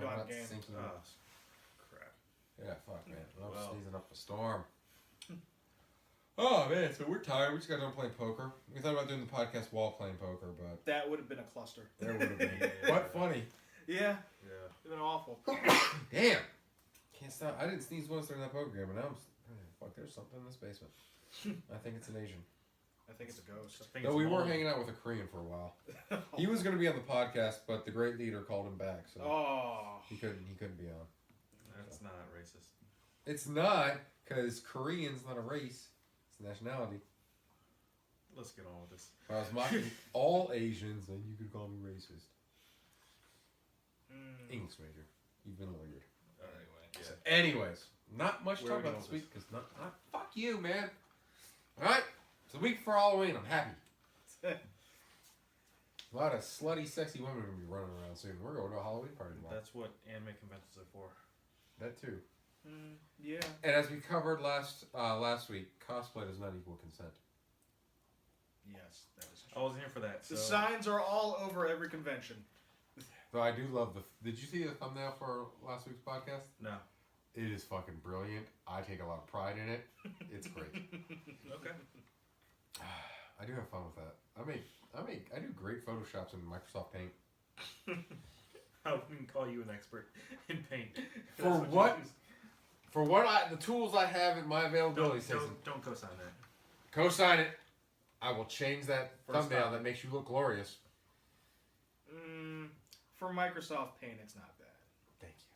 go out not again. sinking. Oh, crap. Yeah, fuck, man. I'm Well. sneezing up a storm. Oh, man, so we're tired. We just got done playing poker. We thought about doing the podcast while playing poker, but... That would have been a cluster. There would have been. Yeah. But funny. Yeah. Yeah. It would have been awful. Damn! Can't stop. I didn't sneeze once during that poker game, and now I'm... Fuck, there's something in this basement. I think it's an Asian. I think it's a ghost. No, we were hanging out with a Korean for a while. He was going to be on the podcast, but the great leader called him back, so Oh. he couldn't be on. That's not racist. It's not, because Korean's not a race. It's a nationality. Let's get on with this. If I was mocking all Asians, then you could call me racist. English major. You've been lawyered. Anyway. Yeah. So anyways, not much to Where talk are we about this going week, because fuck you, man. Alright? It's a week for Halloween. I'm happy. A lot of slutty, sexy women are going to be running around soon. We're going to a Halloween party tomorrow. That's what anime conventions are for. That too. Yeah. And as we covered last week, cosplay does not equal consent. Yes, that is I true. wasn't here for that. The So. signs are all over every convention. Though I do love Did you see the thumbnail for last week's podcast? No. It is fucking brilliant. I take a lot of pride in it. It's great. Okay. I do have fun with that. I do great photoshops in Microsoft Paint. I wouldn't call you an expert in paint. For what? For the tools I have at my availability system. Don't co-sign that. Co-sign it. I will change that First thumbnail time. that makes you look glorious. For Microsoft Paint, it's not bad. Thank you.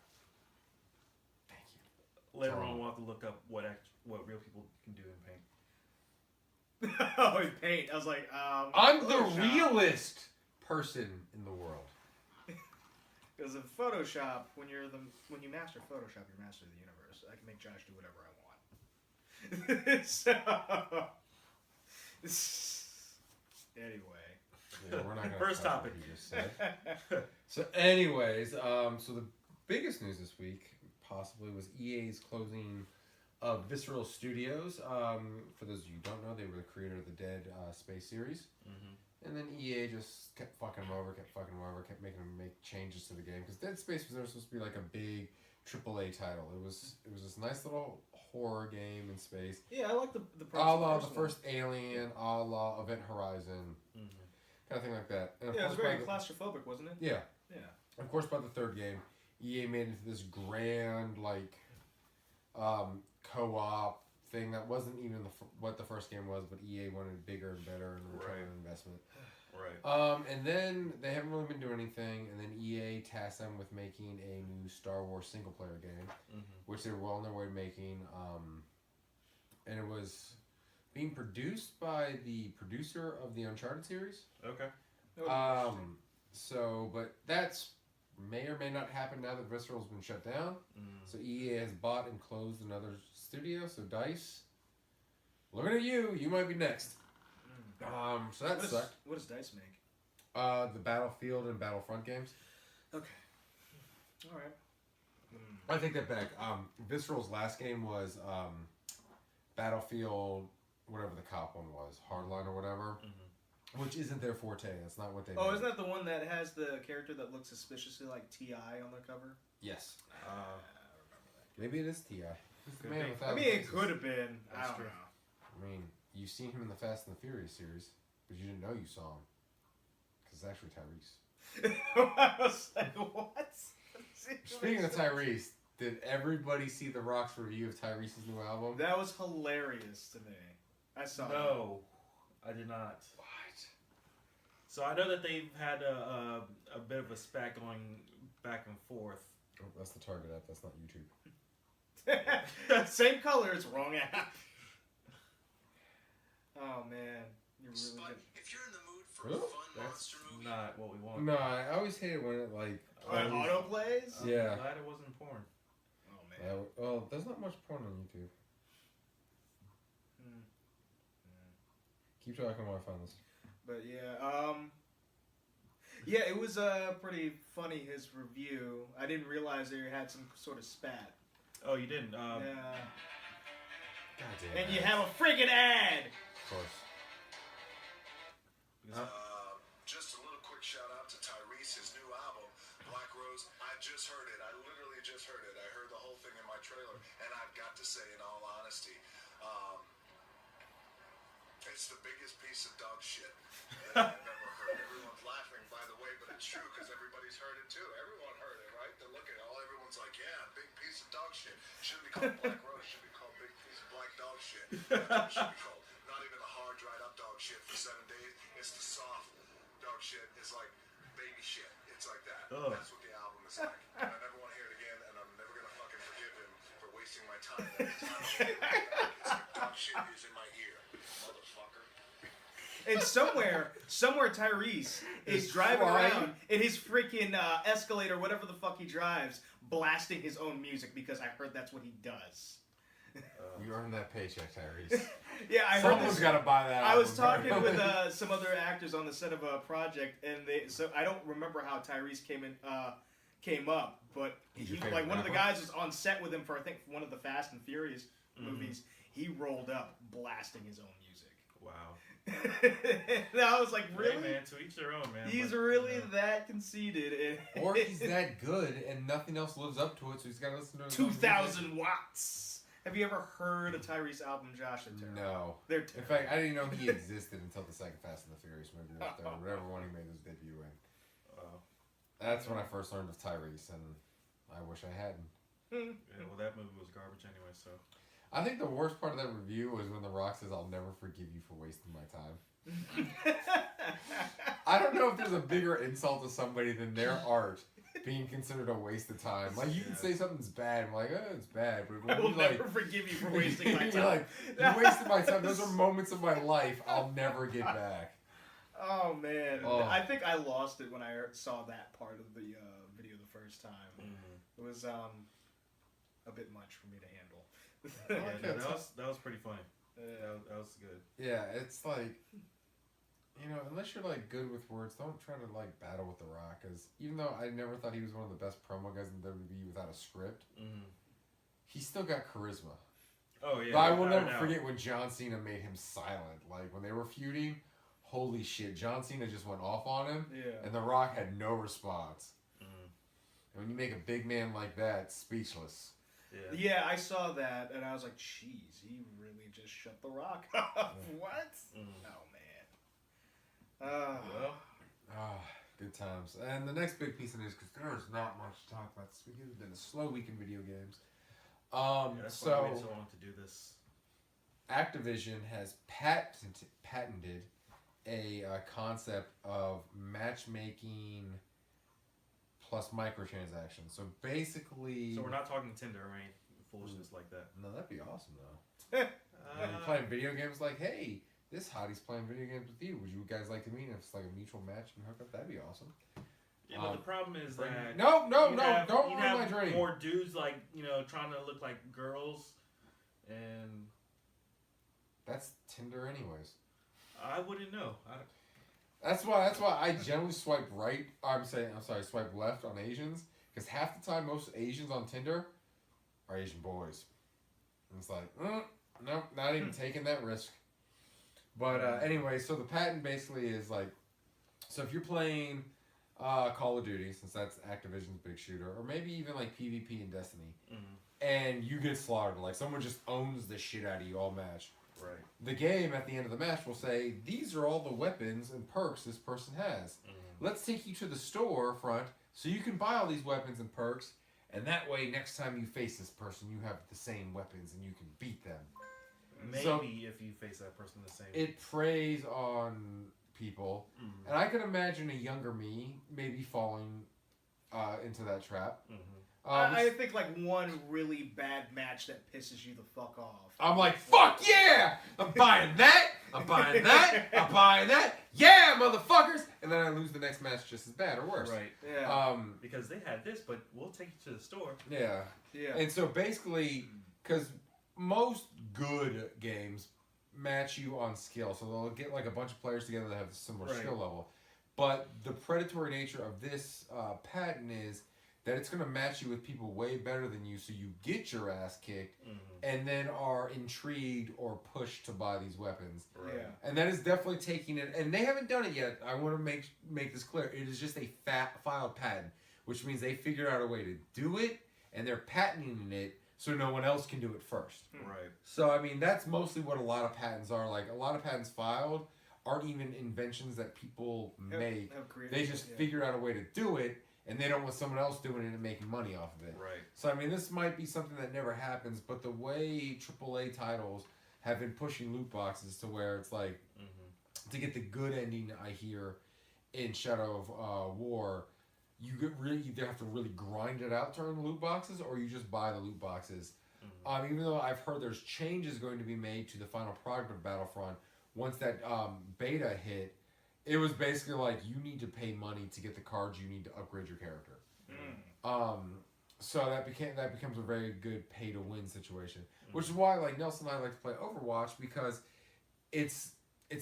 Thank you. Later on, we'll have to look up what real people can do in paint. Oh, in Paint. I was like, I'm the Photoshop. realest person in the world. Because in Photoshop, when you master Photoshop, you master the universe. I can make Josh do whatever I want. Anyway. Yeah, we're not gonna First touch topic. what you just said. So, anyways, so the biggest news this week possibly was EA's closing of Visceral Studios. For those of you who don't know, they were the creator of the Dead Space series. Mm-hmm. And then EA just kept fucking them over, kept making them make changes to the game. Because Dead Space was never supposed to be like a big AAA title. It was this nice little horror game in space. Yeah, I like the A la the first Alien, a la Event Horizon. Mm-hmm. Kind of thing like that. And of Yeah, it was course very claustrophobic, wasn't it? Yeah. Yeah. Of course, by the third game, EA made it into this grand, like, co-op thing that wasn't even what the first game was, but EA wanted bigger and better and return on investment. Right. And then they haven't really been doing anything, and then EA tasked them with making a new Star Wars single-player game, which they were well on their way to making, and it was being produced by the producer of the Uncharted series. Okay. So, but that's may or may not happen now that Visceral's been shut down. So EA has bought and closed another studio. So DICE, looking at you, you might be next. So that sucked. What does DICE make? The Battlefield and Battlefront games. Okay. All right. I take that back. Visceral's last game was Battlefield, whatever the cop one was, Hardline or whatever. Which isn't their forte. That's not what they. Oh, isn't that the one that has the character that looks suspiciously like T.I. on the cover? Yes. I remember that. Maybe it is T.I. Could Man be. without I mean, it faces. could have been. That's I don't true. know. I mean, you've seen him in the Fast and the Furious series, but you didn't know you saw him. Because it's actually Tyrese. I was like, what? Speaking of Tyrese, did everybody see The Rock's review of Tyrese's new album? That was hilarious to me. I saw No, I did not. What? So I know that they've had a bit of a spat going back and forth. Oh, that's the Target app. That's not YouTube. it. Same color, it's wrong app. Oh, man. You're really good. If you're in the mood for Really? a fun That's monster movie, not what we want. No, I always hate it when it like. When auto plays? Yeah. I'm glad it wasn't porn. Oh, man. Well, there's not much porn on YouTube. Keep talking while I find this. But yeah, yeah, it was pretty funny, his review. I didn't realize they had some sort of spat. Oh, you didn't? Yeah. God damn. And you have a friggin' ad! Of course. just a little quick shout out to Tyrese, his new album, Black Rose. I just heard it. I literally just heard it. I heard the whole thing in my trailer, and I've got to say, in all honesty, it's the biggest piece of dog shit that I've ever heard. Everyone's laughing, by the way, but it's true because everybody's heard it too. Everyone heard it, right? They look at it all. Everyone's like, "Yeah, big piece of dog shit." Shouldn't be called Black Rose. Should be called big piece of black dog shit. That's what it should be called. Not even the hard, dried up dog shit for 7 days. It's the soft dog shit. It's like baby shit. It's like that. Ugh. That's what the album is like. And I never want to hear it again, and I'm never gonna fucking forgive him for wasting my time. Dog shit is in my ear, motherfucker. And somewhere Tyrese is driving around in his freaking Escalade or whatever the fuck he drives, blasting his own music because I heard that's what he does. You earned that paycheck, Tyrese. Yeah, I heard Someone's this. got to buy that. I was album. talking with some other actors on the set of a project, and so I don't remember how Tyrese came up, but like one of the guys was on set with him for I think one of the Fast and Furious movies. He rolled up blasting his own music. Wow. And I was like, really? Hey, man, to each their own, man. He's but, really that conceited. Or he's that good and nothing else lives up to it, so he's got to listen to his 2,000 watts. Have you ever heard a Tyrese album, Josh? They're terrible. No. They're In terrible. fact, I didn't know he existed until the second Fast and the Furious movie, or third, whatever one he made his debut in. That's when I first learned of Tyrese, and I wish I hadn't. Yeah, well, that movie was garbage anyway, so. I think the worst part of that review was when The Rock says, "I'll never forgive you for wasting my time." I don't know if there's a bigger insult to somebody than their art being considered a waste of time. Like, you can say something's bad, I'm like, oh, it's bad, but I when will you never forgive you for wasting my you're time. like, you wasted my time. Those are moments of my life I'll never get back. Oh man, Oh. I think I lost it when I saw that part of the video the first time. It was a bit much for me to handle. Yeah, no, that was pretty funny. That was good. Yeah, it's like, you know, unless you're like good with words, don't try to like battle with The Rock. Because even though I never thought he was one of the best promo guys in WWE without a script, he still got charisma. Oh yeah. But I will never forget when John Cena made him silent. Like when they were feuding, holy shit, John Cena just went off on him, and The Rock had no response. And when you make a big man like that speechless. Yeah, I saw that, and I was like, jeez, he really just shut The Rock off. What? Oh, man. Good times. And the next big piece of news, because there's not much to talk about this week. It's been a slow week in video games. That's why I waited so long to do this. Activision has patented a concept of matchmaking plus microtransactions. So basically... So we're not talking Tinder or any foolishness like that. No, that'd be awesome, though. When you're playing video games like, hey, this hottie's playing video games with you. Would you guys like to meet? And if it's like a mutual match and hook up, that'd be awesome. Yeah, but the problem is that... No, don't ruin my dream. More dudes, like, you know, trying to look like girls, and... That's Tinder anyways. I wouldn't know. That's why I generally swipe right. Swipe left on Asians, because half the time most Asians on Tinder are Asian boys. And it's like, nope, not even taking that risk. But anyway, so the patent basically is like, so if you're playing Call of Duty, since that's Activision's big shooter, or maybe even like PvP in Destiny, and you get slaughtered, like someone just owns the shit out of you all match. Right. The game at the end of the match will say, these are all the weapons and perks this person has. Let's take you to the store front so you can buy all these weapons and perks, and that way next time you face this person, you have the same weapons and you can beat them. Maybe if you face that person the same. It preys on people, and I can imagine a younger me maybe falling into that trap. I think like one really bad match that pisses you the fuck off. I'm like, fuck yeah! I'm buying that! I'm buying that! I'm buying that! Yeah, motherfuckers! And then I lose the next match just as bad or worse. Right. Yeah. Because they had this, but we'll take you to the store. Yeah. Yeah. And so basically, because most good games match you on skill, so they'll get like a bunch of players together that have a similar skill level. But the predatory nature of this patent is that it's going to match you with people way better than you, so you get your ass kicked, and then are intrigued or pushed to buy these weapons. Right. Yeah. And that is definitely taking it, and they haven't done it yet. I want to make this clear. It is just a filed patent, which means they figured out a way to do it, and they're patenting it so no one else can do it first. Right. So, I mean, that's mostly what a lot of patents are. Like, a lot of patents filed aren't even inventions that people make. They just figured out a way to do it, and they don't want someone else doing it and making money off of it. Right. So, I mean, this might be something that never happens, but the way AAA titles have been pushing loot boxes to where it's like, to get the good ending, I hear, in Shadow of War, you either have to really grind it out to earn the loot boxes, or you just buy the loot boxes. Even though I've heard there's changes going to be made to the final product of Battlefront, once that beta hit, it was basically like, you need to pay money to get the cards you need to upgrade your character. So that becomes a very good pay to win situation, which is why like Nelson and I like to play Overwatch, because it's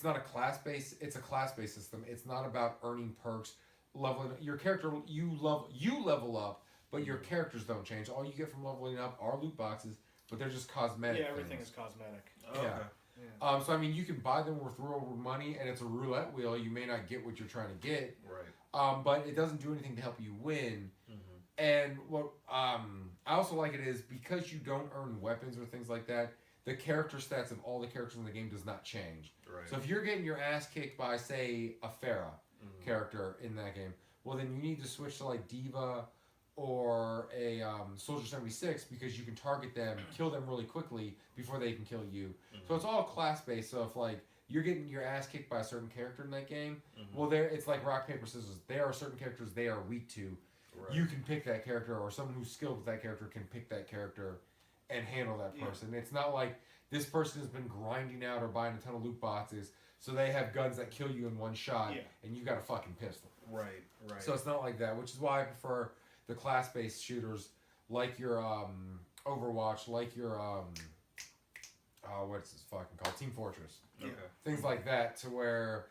not a class based. It's a class based system. It's not about earning perks, leveling your character. You level up, but your characters don't change. All you get from leveling up are loot boxes, but they're just cosmetic. Yeah, everything things. is cosmetic. Oh, Yeah. okay. Yeah. So I mean, you can buy them with real money, and it's a roulette wheel. You may not get what you're trying to get, Right. but it doesn't do anything to help you win. And what I also like it is, because you don't earn weapons or things like that, the character stats of all the characters in the game does not change. Right. So if you're getting your ass kicked by, say, a Pharah character in that game, well then you need to switch to like Diva or a Soldier 76, because you can target them, kill them really quickly before they can kill you. So it's all class based. So if like you're getting your ass kicked by a certain character in that game, well it's like rock paper scissors. There are certain characters they are weak to. Right. You can pick that character, or someone who's skilled with that character can pick that character and handle that person. It's not like this person has been grinding out or buying a ton of loot boxes, so they have guns that kill you in one shot, and you got a fucking pistol. Right. Right. So it's not like that, which is why I prefer the class-based shooters, like your Overwatch, like your what's this fucking called, Team Fortress, Okay. things like that, to where,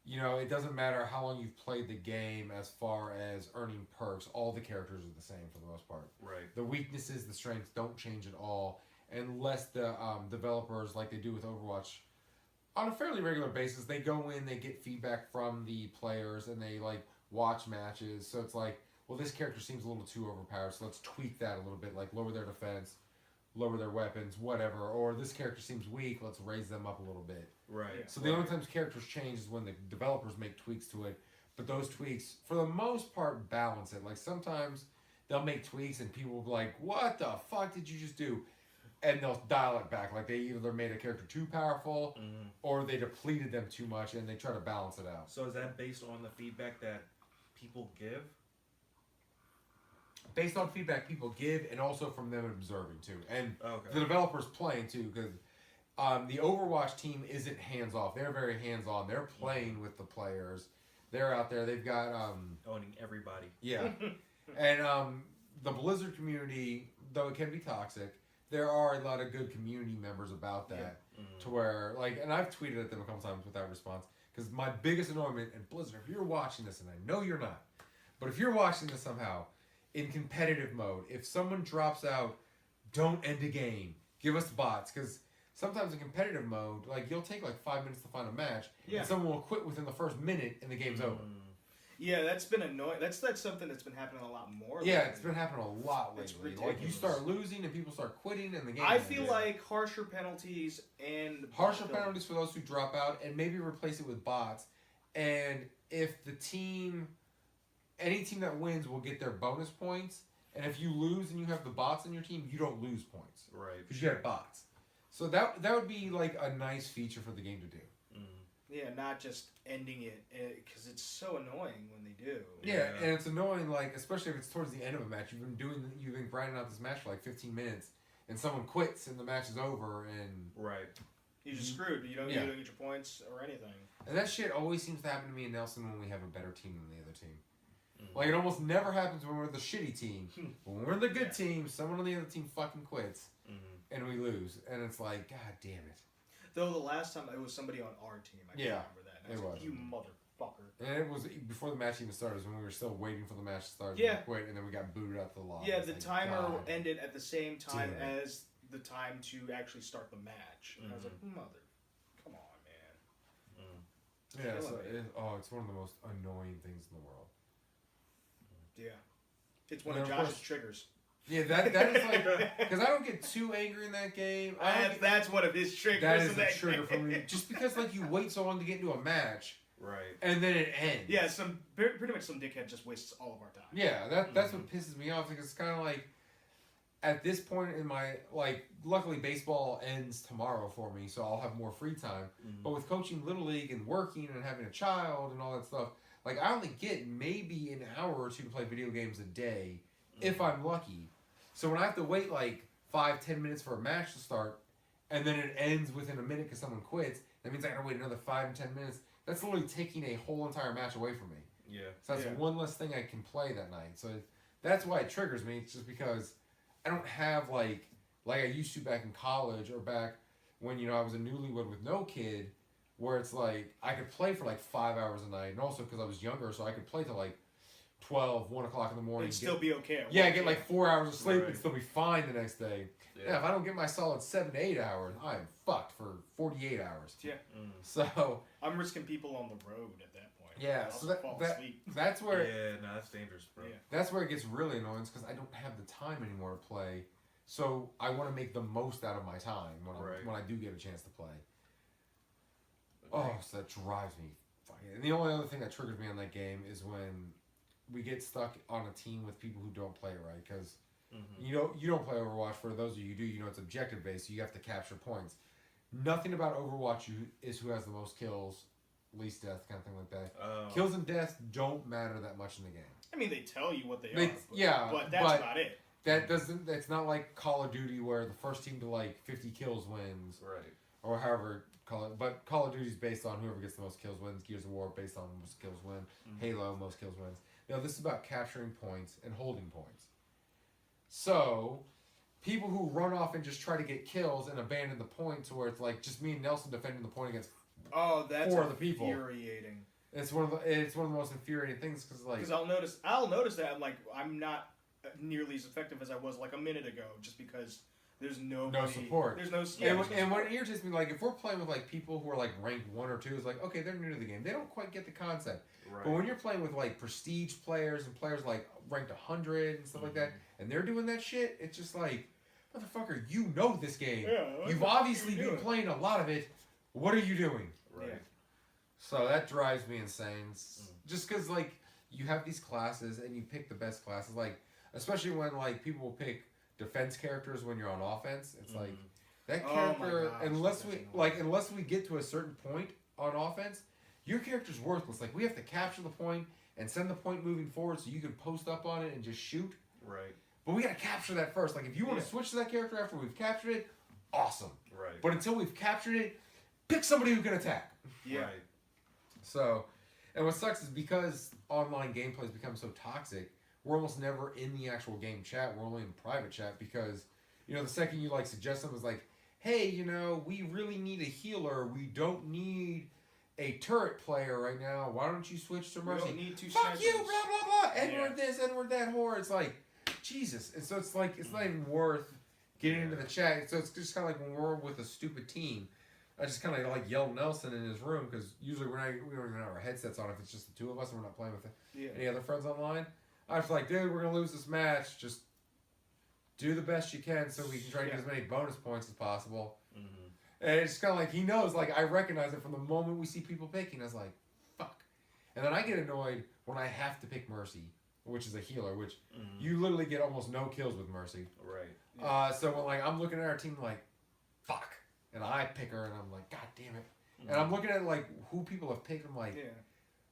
you know, it doesn't matter how long you've played the game as far as earning perks. All the characters are the same for the most part. Right. The weaknesses, the strengths don't change at all, unless the developers, like they do with Overwatch, on a fairly regular basis, they go in, they get feedback from the players, and they like watch matches. So it's like, well, this character seems a little too overpowered, so let's tweak that a little bit, like lower their defense, lower their weapons, whatever. Or this character seems weak, let's raise them up a little bit. Right. So the only times characters change is when the developers make tweaks to it. But those tweaks, for the most part, balance it. Like sometimes they'll make tweaks and people will be like, what the fuck did you just do? And they'll dial it back. Like they either made a character too powerful or they depleted them too much, and they try to balance it out. So is that based on the feedback that people give? Based on feedback people give, and also from them observing too. And Okay. the developers playing too, because the Overwatch team isn't hands-off. They're very hands-on. They're playing with the players. They're out there. They've got... Owning everybody. yeah. And the Blizzard community, though it can be toxic, there are a lot of good community members about that. To where, like, and I've tweeted at them a couple times without response, because my biggest annoyance, and Blizzard, if you're watching this, and I know you're not, but if you're watching this somehow, in competitive mode, if someone drops out, don't end a game. Give us bots, because sometimes in competitive mode, like, you'll take like 5 minutes to find a match, and someone will quit within the first minute, and the game's over. Yeah, that's been annoying. That's something that's been happening a lot more. Yeah, lately. it's been happening a lot It's lately. Like, you ridiculous. start losing, and people start quitting, and the game I ends. feel like harsher penalties and Harsher penalties for those who drop out, and maybe replace it with bots. And if the team, any team that wins will get their bonus points, and if you lose and you have the bots on your team, you don't lose points. Right. Because you have bots. So that would be like a nice feature for the game to do. Yeah, not just ending it, because it's so annoying when they do. Yeah, and it's annoying, like, especially if it's towards the end of a match. You've been grinding out this match for like 15 minutes, and someone quits and the match is over, and Right. You're just screwed. You don't get your points or anything. And that shit always seems to happen to me and Nelson when we have a better team than the other team. Like, it almost never happens when we're the shitty team. When we're the good team, someone on the other team fucking quits, and we lose. And it's like, God damn it. Though the last time it was somebody on our team. I can remember that. And I it was like, was. you motherfucker. And it was before the match even started, when we were still waiting for the match to start. Yeah. And we quit, and then we got booted out the lobby. Yeah, It's the like, timer God ended at the same time damn it. as the time to actually start the match. And I was like, come on, man. Yeah, so killing me. it's one of the most annoying things in the world. Yeah. It's one And of then, of Josh's course- triggers. Yeah, that is like because I don't get too angry in that game. That's one of his triggers. That in is a trigger for me. Just because like you wait so long to get into a match Right. and then it ends. Yeah, pretty much some dickhead just wastes all of our time. Yeah, that's what pisses me off because it's kind of like at this point in my like, luckily baseball ends tomorrow for me, so I'll have more free time. But with coaching Little League and working and having a child and all that stuff, like I only get maybe an hour or two to play video games a day if I'm lucky. So when I have to wait like 5-10 minutes for a match to start, and then it ends within a minute because someone quits, that means I gotta wait another 5 and 10 minutes. That's literally taking a whole entire match away from me. Yeah. So that's one less thing I can play that night. So that's why it triggers me. It's just because I don't have like I used to back in college or back when I was a newlywed with no kid, where it's like I could play for like 5 hours a night, and also because I was younger, so I could play till like 12, 1 o'clock in the morning. It'd still be okay. Yeah, get like 4 hours of sleep Right. and still be fine the next day. Yeah, if I don't get my solid 7 to 8 hours, I am fucked for 48 hours. Yeah. So I'm risking people on the road at that point. yeah, I'll so fall that asleep. that's where Yeah, no, that's dangerous, bro. Yeah. that's where it gets really annoying because I don't have the time anymore to play. So I want to make the most out of my time when I do get a chance to play. Oh, so that drives me fucking. And the only other thing that triggers me on that game is when we get stuck on a team with people who don't play it right because you don't play Overwatch. For those of you who do, it's objective based. So you have to capture points. Nothing about Overwatch is who has the most kills, least deaths, kind of thing like that. Kills and deaths don't matter that much in the game. I mean, they tell you what they are. But that's but about it. That doesn't. It's not like Call of Duty where the first team to like 50 kills wins, Right. or however call it. But Call of Duty is based on whoever gets the most kills wins. Gears of War based on most kills win. Halo most kills wins. No, this is about capturing points and holding points. So, people who run off and just try to get kills and abandon the points, where it's like just me and Nelson defending the point against That's four other people. infuriating. It's one of the most infuriating things because I'll notice that I'm not nearly as effective as I was like a minute ago, just because there's no support. There's no and what irritates me, like if we're playing with like people who are like ranked 1 or 2, it's like okay, they're new to the game, they don't quite get the concept. Right. But when you're playing with like prestige players and players like ranked 100 and stuff like that, and they're doing that shit, it's just like, motherfucker, you know this game. Yeah, You've obviously been playing a lot of it. What are you doing? Right. Yeah. So that drives me insane. Just because like you have these classes and you pick the best classes, like especially when like people will pick defense characters when you're on offense. It's like that character, unless we get to a certain point on offense, your character's worthless. Like we have to capture the point and send the point moving forward so you can post up on it and just shoot. Right. But we gotta capture that first. Like if you want to switch to that character after we've captured it, awesome. Right. But until we've captured it, pick somebody who can attack. Yeah. Right. So, and what sucks is because online gameplay has become so toxic, we're almost never in the actual game chat. We're only in private chat because, the second you like suggest something, is like, hey, we really need a healer. We don't need a turret player right now. Why don't you switch to Mercy? We don't need 2 Fuck snipers. you, blah, blah, blah. Edward this, Edward that whore. It's like, Jesus. And so it's like, it's not even worth getting into the chat. So it's just kind of like when we're with a stupid team. I just kind of like yelled Nelson in his room because usually we don't even have our headsets on if it's just the 2 of us and we're not playing with any other friends online. I was like, dude, we're going to lose this match. Just do the best you can so we can try to get as many bonus points as possible. And it's kind of like he knows, like I recognize it from the moment we see people picking. I was like, fuck. And then I get annoyed when I have to pick Mercy, which is a healer, which you literally get almost no kills with Mercy. Right. So when like I'm looking at our team like, fuck. And I pick her and I'm like, God damn it. And I'm looking at like who people have picked. I'm like,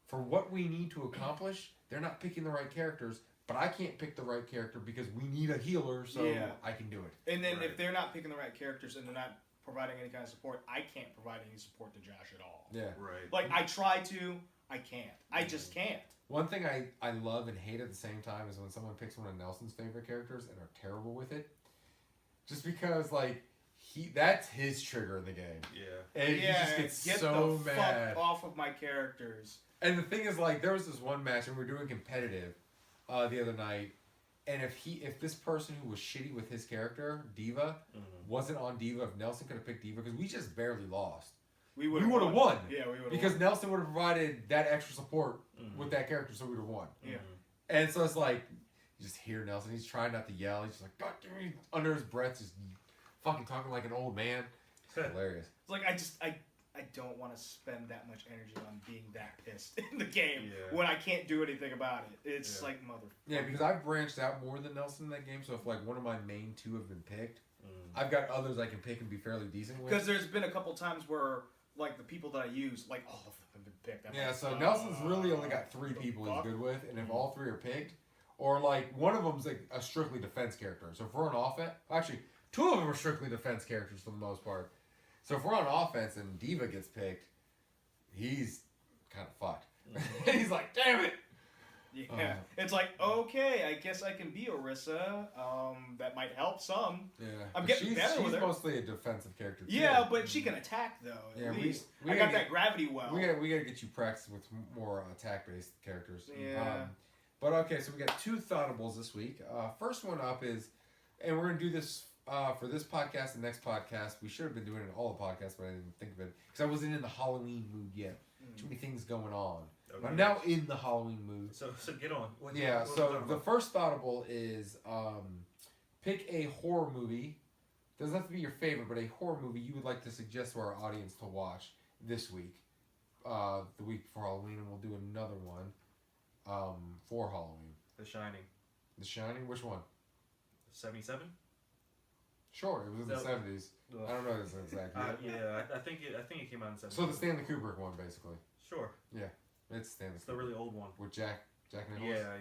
for what we need to accomplish, they're not picking the right characters. But I can't pick the right character because we need a healer, so I can do it. And then if they're not picking the right characters and they're not providing any kind of support, I can't provide any support to Josh at all. Yeah. Right. Like I try to, I can't. I just can't. One thing I love and hate at the same time is when someone picks one of Nelson's favorite characters and are terrible with it. Just because like that's his trigger in the game. Yeah. And he just gets so the mad. Fuck off of my characters. And the thing is, like, there was this one match, and we were doing competitive the other night, and if this person who was shitty with his character, Diva, wasn't on Diva, if Nelson could have picked Diva, because we just barely lost. We would have won. Yeah, we would have because won. Nelson would have provided that extra support with that character, so we would have won. Yeah. And so it's like, You just hear Nelson. He's trying not to yell. He's just like, God damn it. Under his breath, just fucking talking like an old man. It's hilarious. It's like I don't want to spend that much energy on being that pissed in the game when I can't do anything about it. It's like mother. Yeah, because I've branched out more than Nelson in that game. So if like one of my main two have been picked, I've got others I can pick and be fairly decent with. Because there's been a couple times where like the people that I use, like all of them have been picked. I'm like, so Nelson's really only got 3 people he's good with, and if all 3 are picked, or like one of them's like a strictly defense character. So if we're on offense, actually 2 of them are strictly defense characters for the most part. So if we're on offense and Diva gets picked, he's kind of fucked. He's like, damn it. Yeah, it's like, okay, I guess I can be Orisa. That might help some. Yeah, I'm getting better with her. She's mostly a defensive character too. Yeah, but she can attack though. At least I got that gravity well. We gotta get you practicing with more attack based characters. Yeah. But okay, so we got 2 thoughtables this week. First one up is, and we're gonna do this for this podcast and next podcast. We should have been doing it in all the podcasts, but I didn't think of it because I wasn't in the Halloween mood yet. Too many things going on. Okay. I'm now in the Halloween mood. So get on. So the first thoughtable is pick a horror movie. Doesn't have to be your favorite, but a horror movie you would like to suggest to our audience to watch this week, the week before Halloween, and we'll do another one for Halloween. The Shining. The Shining? Which one? 77? Sure, it was in the 70s. I don't know this exactly. I think it came out in 70s. So the Stanley Kubrick one, basically. Sure. Yeah, it's Stanley. It's the really old one with Jack Nicholson. Yeah.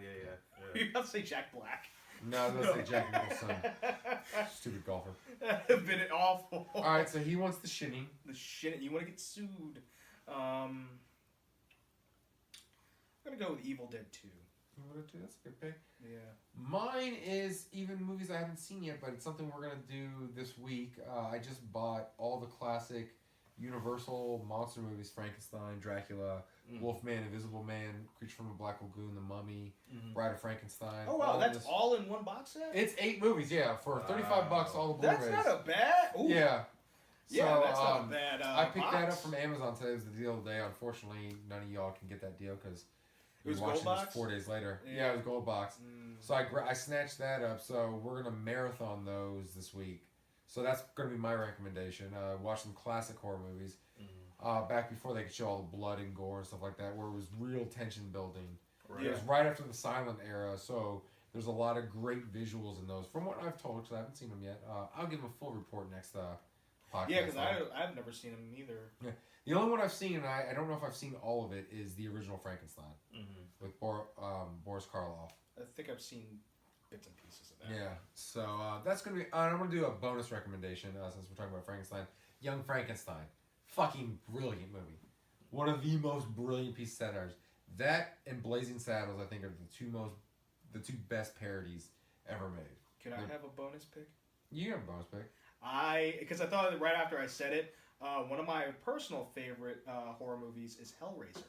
You're about to say Jack Black. No, I was going to say Jack Nicholson. Stupid golfer. Been awful. All right, so he wants the Shining. The Shining. You want to get sued? I'm gonna go with Evil Dead 2. That's a good pick. Yeah. Mine is even movies I haven't seen yet, but it's something we're gonna do this week. I just bought all the classic Universal monster movies: Frankenstein, Dracula, Wolfman, Invisible Man, Creature from the Black Lagoon, The Mummy, Bride of Frankenstein. Oh wow, that's all in one box set? It's 8 movies, yeah, for $35 all the Blu-rays. That's not a bad. Ooh. Yeah. Yeah, that's not a bad. I picked box. that up from Amazon today. It was the deal of the day. Unfortunately, none of y'all can get that deal because it was watching gold this box? 4 days later. Yeah, it was gold box. So I snatched that up. So we're gonna marathon those this week. So that's gonna be my recommendation. Watch some classic horror movies. Back before they could show all the blood and gore and stuff like that, where it was real tension building. Right. It was right after the silent era, so there's a lot of great visuals in those. From what I've told, because I haven't seen them yet, I'll give them a full report next podcast. Yeah, because I've never seen them either. Yeah. The only one I've seen, and I don't know if I've seen all of it, is the original Frankenstein with Boris Karloff. I think I've seen bits and pieces of that. Yeah, so that's going to be... I'm going to do a bonus recommendation since we're talking about Frankenstein. Young Frankenstein. Fucking brilliant movie. One of the most brilliant pieces of satire. That and Blazing Saddles, I think, are the two best parodies ever made. Can I have a bonus pick? You have a bonus pick. Because I thought right after I said it, one of my personal favorite horror movies is Hellraiser.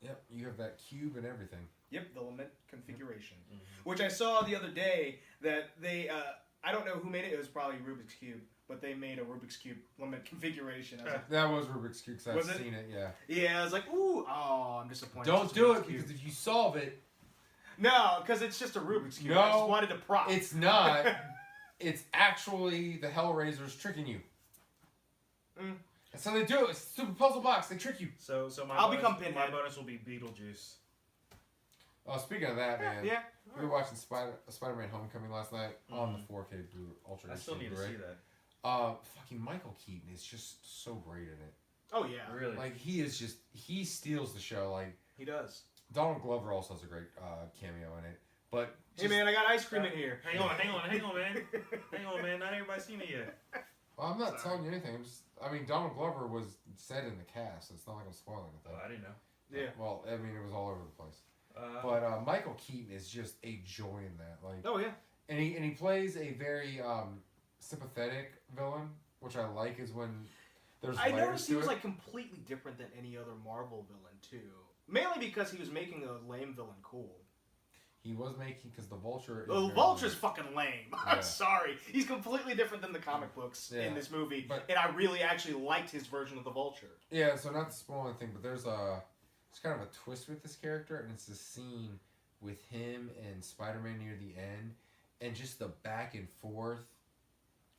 Yep, you have that cube and everything. Yep, the lament configuration. Which I saw the other day that they, I don't know who made it, it was probably Rubik's Cube, but they made a Rubik's Cube lament configuration. That was Rubik's Cube, because I've seen it, yeah. Yeah, I was like, ooh, I'm disappointed. Don't do it, because if you solve it... No, because it's just a Rubik's Cube. No, I just wanted to prop. It's not. It's actually the Hellraisers tricking you. That's how they do it. It's a stupid puzzle box. They trick you. So I'll become Pinhead. My bonus will be Beetlejuice. Oh, speaking of that, man. Yeah. We were watching Spider-Man Homecoming last night on the 4K Ultra HD. I still need to see that. Fucking Michael Keaton is just so great in it. Oh, yeah. Really? Like, he steals the show. Like, he does. Donald Glover also has a great cameo in it. But hey, man, I got ice cream in here. Hang on, man. Hang on, man. Not everybody's seen it yet. Well, I'm not telling you anything. Donald Glover was said in the cast. It's not like I'm spoiling anything. Oh, I didn't know. Yeah. Well, it was all over the place. But Michael Keaton is just a joy in that. Like, oh, yeah. And he plays a very sympathetic villain, which I like. Is when there's layers to it. I noticed he was like completely different than any other Marvel villain too. Mainly because he was making a lame villain cool. He was making, because the Vulture... The Vulture's fucking lame. Yeah. I'm sorry. He's completely different than the comic books in this movie. And I really actually liked his version of the Vulture. Yeah, so not to spoil anything, but there's kind of a twist with this character, and it's a scene with him and Spider-Man near the end, and just the back and forth.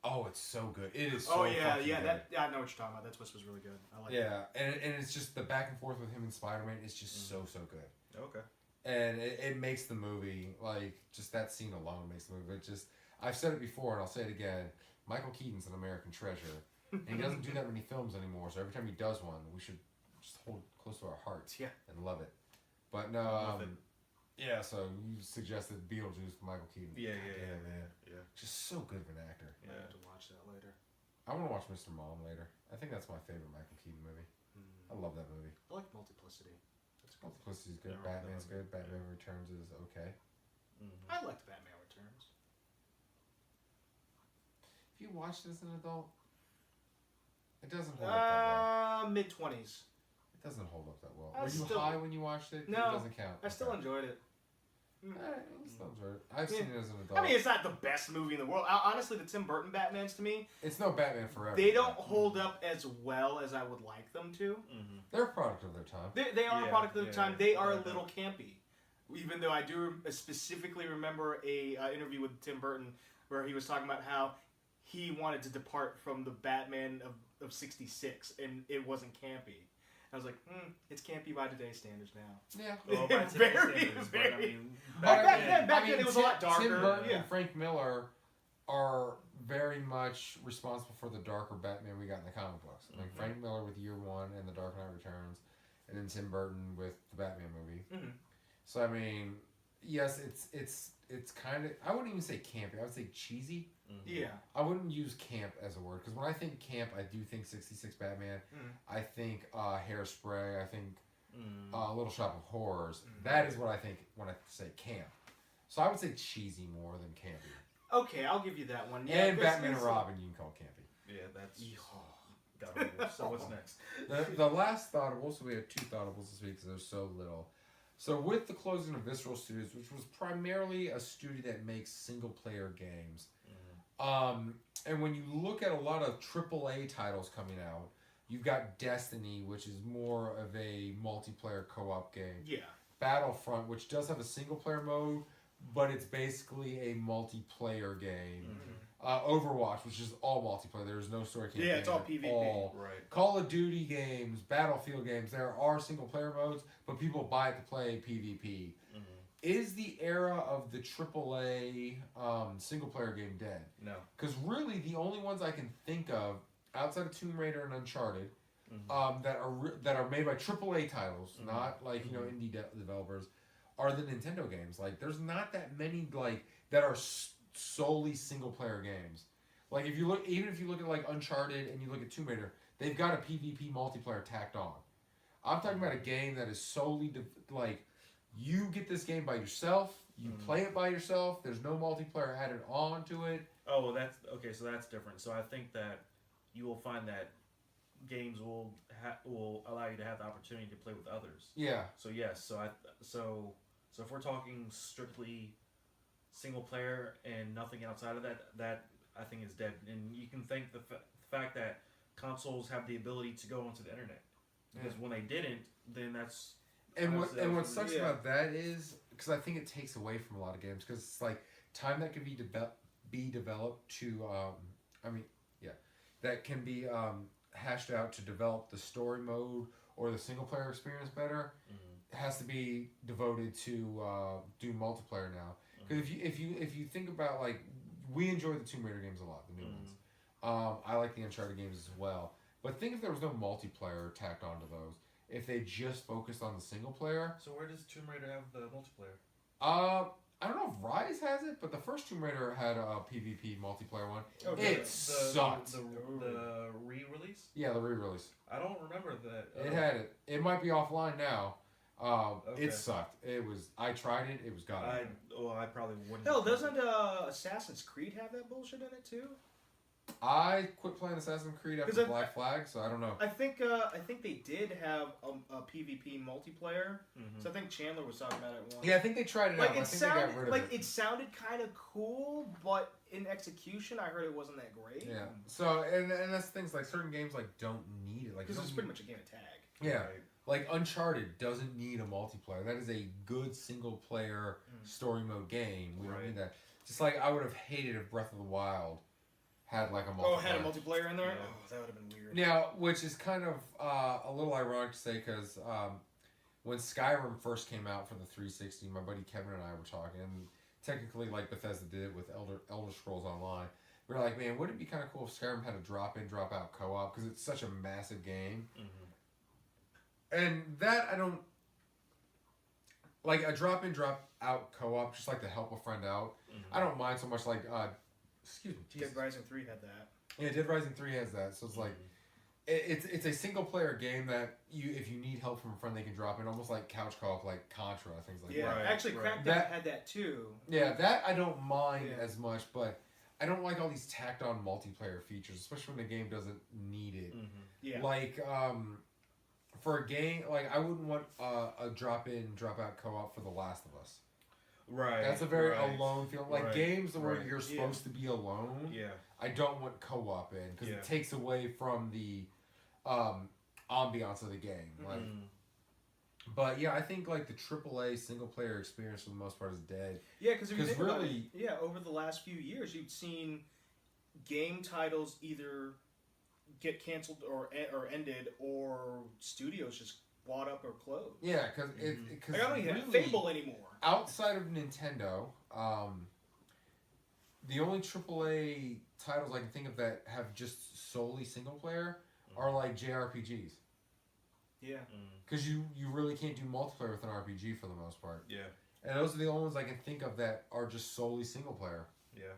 Oh, it's so good. It is so fucking good. I know what you're talking about. That twist was really good. I like Yeah, and it's just the back and forth with him and Spider-Man is just so good. Okay. And it makes the movie, like, just that scene alone makes the movie. It just, I've said it before and I'll say it again, Michael Keaton's an American treasure. And he doesn't do that many films anymore, so every time he does one, we should just hold it close to our hearts and love it. But no, yeah, so you suggested Beetlejuice, Michael Keaton. Yeah. Just so good of an actor. I have to watch that later. I want to watch Mr. Mom later. I think that's my favorite Michael Keaton movie. I love that movie. I like Multiplicity. Multiplicity's good. Batman's good. Batman Returns is okay. I liked Batman Returns. If you watched it as an adult, it doesn't hold up that well. Mid-20s. It doesn't hold up that well. I Were you still- high when you watched it? No, It doesn't count. I still enjoyed it. I still enjoyed it. I've seen it as an adult. I mean, it's not the best movie in the world. Honestly, the Tim Burton Batmans, to me, it's no Batman Forever. they don't hold up as well as I would like them to. They're a product of their time. They are a product of their time. They are a yeah. little campy. Even though I do specifically remember a interview with Tim Burton where he was talking about how he wanted to depart from the Batman of 66 and it wasn't campy. I was like, it's campy by today's standards now. Yeah. Well, by today's standards, but I mean, Back then it was a lot darker. Tim Burton and Frank Miller are very much responsible for the darker Batman we got in the comic books. I mean, Frank Miller with Year One and The Dark Knight Returns, and then Tim Burton with the Batman movie. So I mean, yes, it's kind of, I wouldn't even say campy. I would say cheesy. Yeah. I wouldn't use camp as a word because when I think camp, I do think 66 Batman. I think Hairspray. I think Little Shop of Horrors. That is what I think when I say camp. So I would say cheesy more than campy. Okay, I'll give you that one. Yeah, and Batman and Robin, you can call campy. Yeah, that's. Got so what's next? The last Thoughtables, so we had 2 Thoughtables this week because there's so little. So with the closing of Visceral Studios, which was primarily a studio that makes single-player games, and when you look at a lot of AAA titles coming out, you've got Destiny, which is more of a multiplayer co-op game. Yeah. Battlefront, which does have a single-player mode, but it's basically a multiplayer game. Overwatch, which is all multiplayer. There's no story campaign. Yeah, it's all PvP. Right. Call of Duty games, Battlefield games, there are single-player modes, but people buy it to play PvP. Is the era of the AAA single-player game dead? No. Because really, the only ones I can think of, outside of Tomb Raider and Uncharted, that are made by AAA titles, not like indie developers, are the Nintendo games. Like, there's not that many like that are solely single-player games. Like, if you look at like Uncharted and you look at Tomb Raider, they've got a PvP multiplayer tacked on. I'm talking about a game that is solely like, you get this game by yourself, you play it by yourself. There's no multiplayer added on to it. Oh, well, that's okay. So that's different. So I think that you will find that games will allow you to have the opportunity to play with others. Yeah. So yes. So if we're talking strictly single player and nothing outside of that I think is dead. And you can thank the fact that consoles have the ability to go onto the internet, because when they didn't, then that's. And what sucks about that is, because I think it takes away from a lot of games, because it's like time that can be developed to, that can be hashed out to develop the story mode or the single player experience better, has to be devoted to do multiplayer now. Because if you think about, like, we enjoy the Tomb Raider games a lot, the new ones. I like the Uncharted games as well. But think if there was no multiplayer tacked onto those. If they just focused on the single player. So where does Tomb Raider have the multiplayer? I don't know if Rise has it, but the first Tomb Raider had a PvP multiplayer one. It sucked. The re-release? Yeah, the re-release. I don't remember that. It had it. It might be offline now. Okay. It sucked. I tried it. It was god. I probably wouldn't. Hell, doesn't Assassin's Creed have that bullshit in it too? I quit playing Assassin's Creed after Black Flag, so I don't know. I think they did have a PvP multiplayer. So I think Chandler was talking about it once. Yeah, I think they tried it out. I think they got rid of it. It sounded kind of cool, but in execution, I heard it wasn't that great. Yeah. So and that's things like certain games like don't need it. Like, because it's pretty much a game of tag. Yeah. Right. Like Uncharted doesn't need a multiplayer. That is a good single player story mode game. We don't need that. Just like I would have hated if Breath of the Wild had like a multiplayer. Oh, had a multiplayer in there? Yeah. Oh, that would have been weird. Now, which is kind of a little ironic to say because when Skyrim first came out for the 360, my buddy Kevin and I were talking. And technically, like Bethesda did it with Elder Scrolls Online. We were like, man, wouldn't it be kind of cool if Skyrim had a drop-in, drop-out co-op? Because it's such a massive game. And that I don't like a drop-in, drop-out co-op, just like to help a friend out. I don't mind so much. Like, excuse me, Jesus. Dead Rising 3 had that. Yeah, Dead Rising 3 has that. So it's like it's a single-player game that if you need help from a friend, they can drop in, almost like couch co-op, like Contra, things like that. Yeah, actually, Crackdown had that too. Yeah, that I don't mind as much, but I don't like all these tacked-on multiplayer features, especially when the game doesn't need it. Yeah, like for a game, like I wouldn't want a drop-in, drop-out co-op for The Last of Us. Right. That's a very alone feeling. Like games where you're Yeah. supposed to be alone. Yeah. I don't want co-op in because it takes away from the ambiance of the game. Like, but yeah, I think like the AAA single-player experience for the most part is dead. Yeah, because if you think about really, it, over the last few years, you've seen game titles either get canceled or ended, or studios just bought up or closed. Yeah, because I don't even have Fable anymore. Outside of Nintendo, the only AAA titles I can think of that have just solely single player are like JRPGs. Yeah. Because you really can't do multiplayer with an RPG for the most part. Yeah. And those are the only ones I can think of that are just solely single player. Yeah.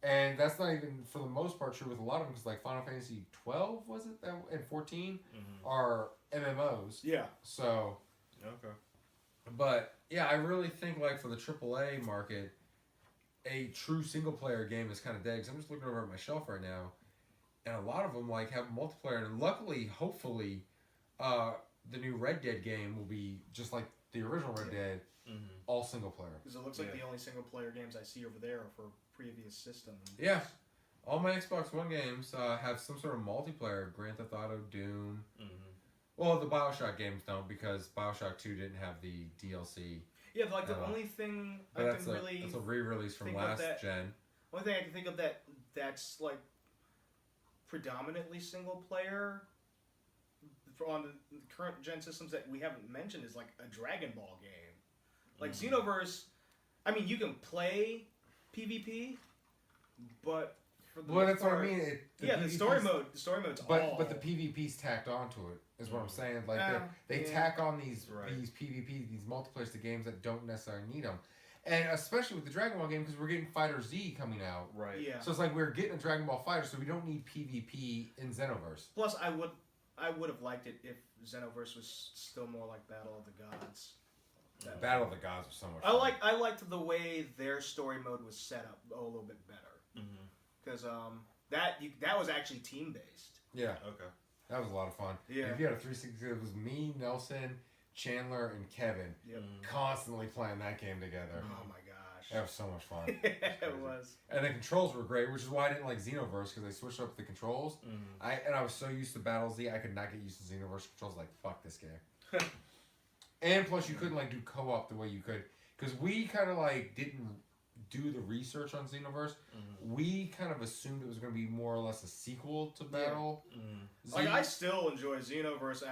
And that's not even, for the most part, true with a lot of them, because like Final Fantasy 12, was it? And 14 are MMOs. Yeah. So. Okay. But, yeah, I really think like for the AAA market, a true single player game is kind of dead. Because I'm just looking over at my shelf right now, and a lot of them like have multiplayer. And luckily, hopefully, the new Red Dead game will be just like the original Red Dead, all single player. Because it looks like the only single player games I see over there are for previous systems. Yeah. All my Xbox One games have some sort of multiplayer. Grand Theft Auto, Doom. Well, the Bioshock games don't, because Bioshock 2 didn't have the DLC. Yeah, but like the only thing I can really... That's a re-release from last gen. Only thing I can think of that's like predominantly single player on the current gen systems that we haven't mentioned is like a Dragon Ball game. Like Xenoverse, I mean, you can play PvP, but for the that's what I mean. the story mode's all... But the PvP's tacked onto it, is what I'm saying. Like, they tack on these PvP, these multiplayers to games that don't necessarily need them. And especially with the Dragon Ball game, because we're getting Fighter Z coming out. Right. Yeah. So it's like we're getting a Dragon Ball Fighter, so we don't need PvP in Xenoverse. Plus, I would have liked it if Xenoverse was still more like Battle of the Gods. Battle of the Gods was so much fun. I liked the way their story mode was set up a little bit better. Because that was actually team based. Yeah. Okay. That was a lot of fun. Yeah. And if you had a 360, it was me, Nelson, Chandler, and Kevin constantly playing that game together. Oh my gosh. That was so much fun. It was. And the controls were great, which is why I didn't like Xenoverse, because they switched up the controls. I was so used to Battle Z, I could not get used to Xenoverse controls. Like, fuck this game. And plus, you couldn't like do co-op the way you could, because we kind of like didn't do the research on Xenoverse. We kind of assumed it was going to be more or less a sequel to Battle. Like, I still enjoy Xenoverse.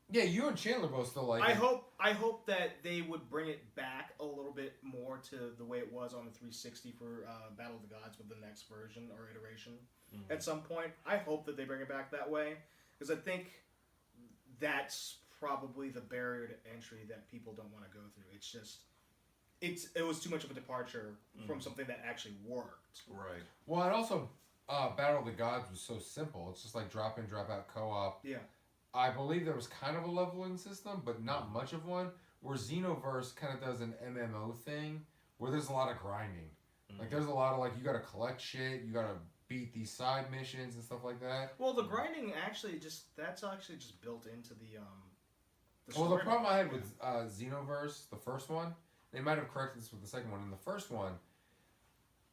Yeah, you and Chandler both still like I it. hope that they would bring it back a little bit more to the way it was on the 360 for Battle of the Gods with the next version or iteration at some point. I hope that they bring it back that way, because I think that's probably the barrier to entry that people don't want to go through. It's just it was too much of a departure from something that actually worked. Right. Well, and also Battle of the Gods was so simple. It's just like drop in, drop out co-op. Yeah. I believe there was kind of a leveling system, but not much of one. Where Xenoverse kind of does an MMO thing, where there's a lot of grinding. Like there's a lot of like you got to collect shit, you got to beat these side missions and stuff like that. Well, the grinding that's actually just built into the well, the problem I had with Xenoverse, the first one, they might have corrected this with the second one. In the first one,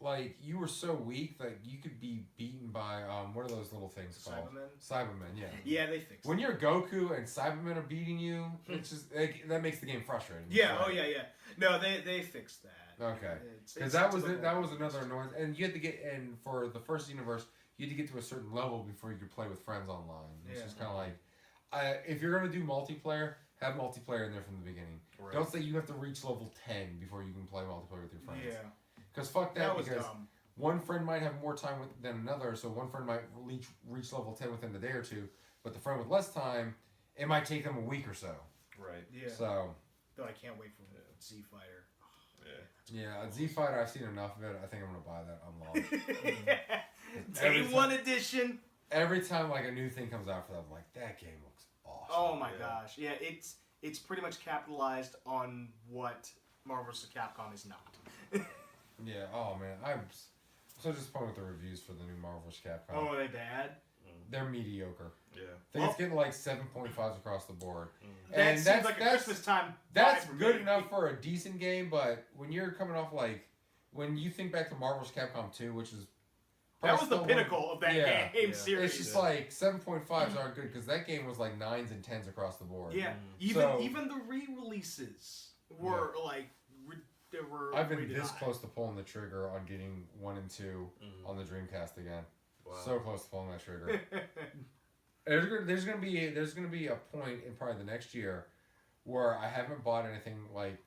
like you were so weak that you could be beaten by what are those little things called? Cybermen, yeah. Yeah, they fixed When it. you're Goku and Cybermen are beating you, it's just that makes the game frustrating. Yeah, Right? oh yeah. No, they fixed that. Okay. It's Because that was typical. that was another annoyance, and you had to get and for the first universe, you had to get to a certain level before you could play with friends online. It's just kind of like, if you're gonna do multiplayer, have multiplayer in there from the beginning. Right. Don't say you have to reach level 10 before you can play multiplayer with your friends. Yeah, Because fuck that. that was because dumb. one friend might have more time than another, so one friend might reach level 10 within a day or two, but the friend with less time, it might take them a week or so. Right. Yeah. So. Though I can't wait for Z Fighter. Yeah, Z Fighter, I've seen enough of it. I think I'm gonna buy that on launch. Day one edition. Every time like a new thing comes out for that, I'm like, that game looks awesome. Oh my gosh, yeah, it's pretty much capitalized on what Marvel vs. Capcom is not. Yeah. Oh man, I'm so disappointed with the reviews for the new Marvel vs. Capcom. Oh, are they bad? They're mediocre. Yeah. I think it's getting like 7.5s across the board. That seems like a Christmas time. That's vibe for good me. enough for a decent game, but when you're coming off like when you think back to Marvel vs. Capcom 2, which is That was the pinnacle of that game series. It's just like 7.5s aren't good because that game was like 9s and 10s across the board. Yeah, even the re-releases were like they were. I've been rated this high. close to pulling the trigger on getting 1 and 2 on the Dreamcast again. Wow. So close to pulling that trigger. There's gonna be a point in probably the next year where I haven't bought anything like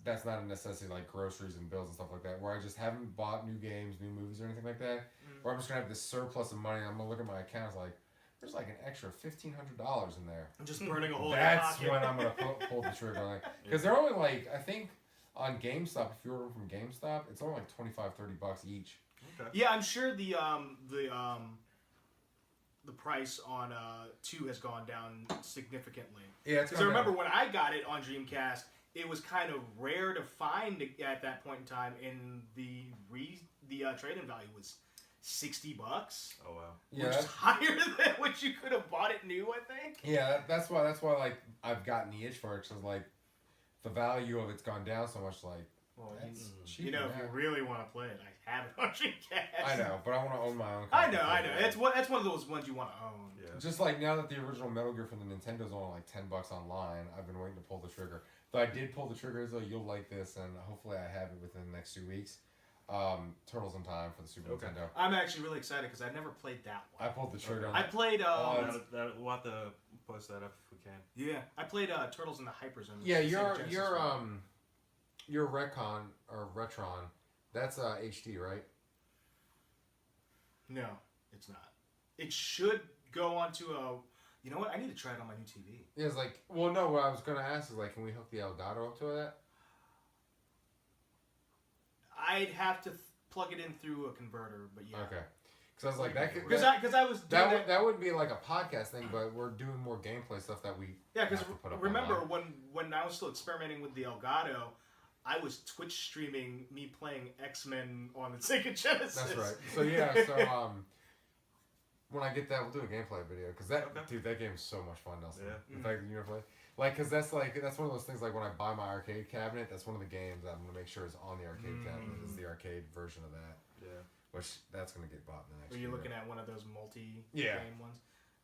that's not a necessity like groceries and bills and stuff like that. Where I just haven't bought new games, new movies, or anything like that. Where I'm just gonna have this surplus of money. And I'm gonna look at my account. It's like there's like an extra $1,500 in there. I'm just burning a hole. That's in your when pocket. I'm gonna pull the trigger. Like because they're only like I think on GameStop if you order from GameStop it's only like $25-$30 each. Okay. Yeah, I'm sure the price on 2 has gone down significantly. Yeah, Because I remember when I got it on Dreamcast, it was kind of rare to find at that point in time, and the trade-in value was $60. Oh wow. Yeah, Which is higher than what you could have bought it new, I think. yeah, that's why like I've gotten the itch for it because like the value of it's gone down so much. Like, Well, that's cheap. you know, if you really want to play it, I have it on Dreamcast. I know, but I want to own my own. I copy. know. That's one of those ones you want to own. Yeah. Just like now that the original Metal Gear from the Nintendo's only like $10 online, I've been waiting to pull the trigger. Though I did pull the trigger, so you'll like this, and hopefully I have it within the next 2 weeks. Turtles in Time for the Super Nintendo. I'm actually really excited because I've never played that one. I pulled the trigger. I played. We'll have to post that up if we can. Yeah, I played Turtles in the Hyperzone. Yeah, The Sega Genesis your Retron or Retron, that's HD, right? No, it's not. It should go onto a. You know what? I need to try it on my new TV. Yeah, it's like, well, no. What I was gonna ask is like, can we hook the Elgato up to that? I'd have to plug it in through a converter, but yeah. Okay. Because I was like that. Because I was doing that would be like a podcast thing, but we're doing more gameplay stuff that we because have to put up remember online. when I was still experimenting with the Elgato, I was Twitch streaming me playing X-Men on the Sega Genesis. That's right. So yeah, when I get that, we'll do a gameplay video because dude, that game is so much fun, Nelson. Yeah. In fact, you know, play because that's one of those things. Like when I buy my arcade cabinet, that's one of the games I'm gonna make sure is on the arcade cabinet. Is the arcade version of that. Yeah. Which that's gonna get bought in the next. Are you year. looking at one of those multi-game ones?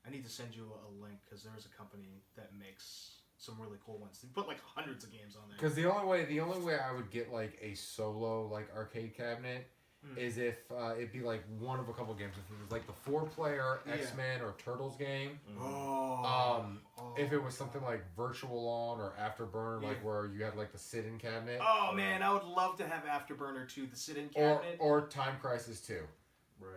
I need to send you a link because there's a company that makes some really cool ones. They put like hundreds of games on there. Because the only way I would get like a solo like arcade cabinet is if it'd be like one of a couple games. If it was like the 4-player X-Men or Turtles game. If it was something like Virtual On or Afterburner, like where you had like the sit-in cabinet. Oh man, I would love to have Afterburner 2, the sit-in cabinet. Or Time Crisis 2. Right.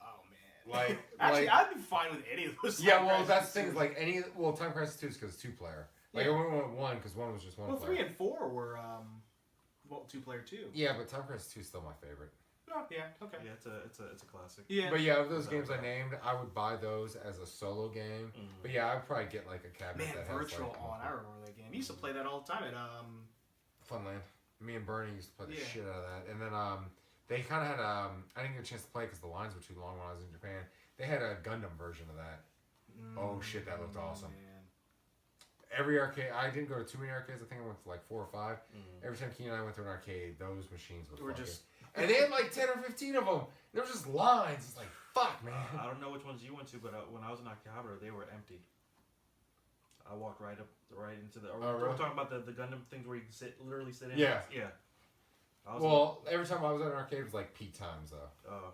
Oh man. Like actually, I'd be fine with any of those. Yeah, well, that's the thing. Is like Time Crisis 2 is because it's 2-player. Like I went with 1 because 1 was just 1 player. 3 and 4 were 2-player too. Yeah, but Time Crisis 2 is still my favorite. Oh, yeah, okay. Yeah, it's a classic. Yeah. But yeah, of those games I named, I would buy those as a solo game. But yeah, I'd probably get like a cabinet Man, that Virtual has like, On, I remember that game. I used to play that all the time at Funland. Me and Bernie used to play the shit out of that. And then they kind of had I didn't get a chance to play because the lines were too long when I was in Japan. They had a Gundam version of that. Oh shit, that looked awesome. Man. Every arcade, I didn't go to too many arcades. I think I went to like 4 or 5. Every time Keenan and I went to an arcade, those machines would We're just And they had like 10 or 15 of them. There was just lines. It's like, fuck, man. I don't know which ones you went to, but when I was in Akihabara, they were empty. I walked right into the. Really? We're talking about the Gundam things where you can literally sit in. Yeah. Yeah. Every time I was at an arcade, it was like peak times, though.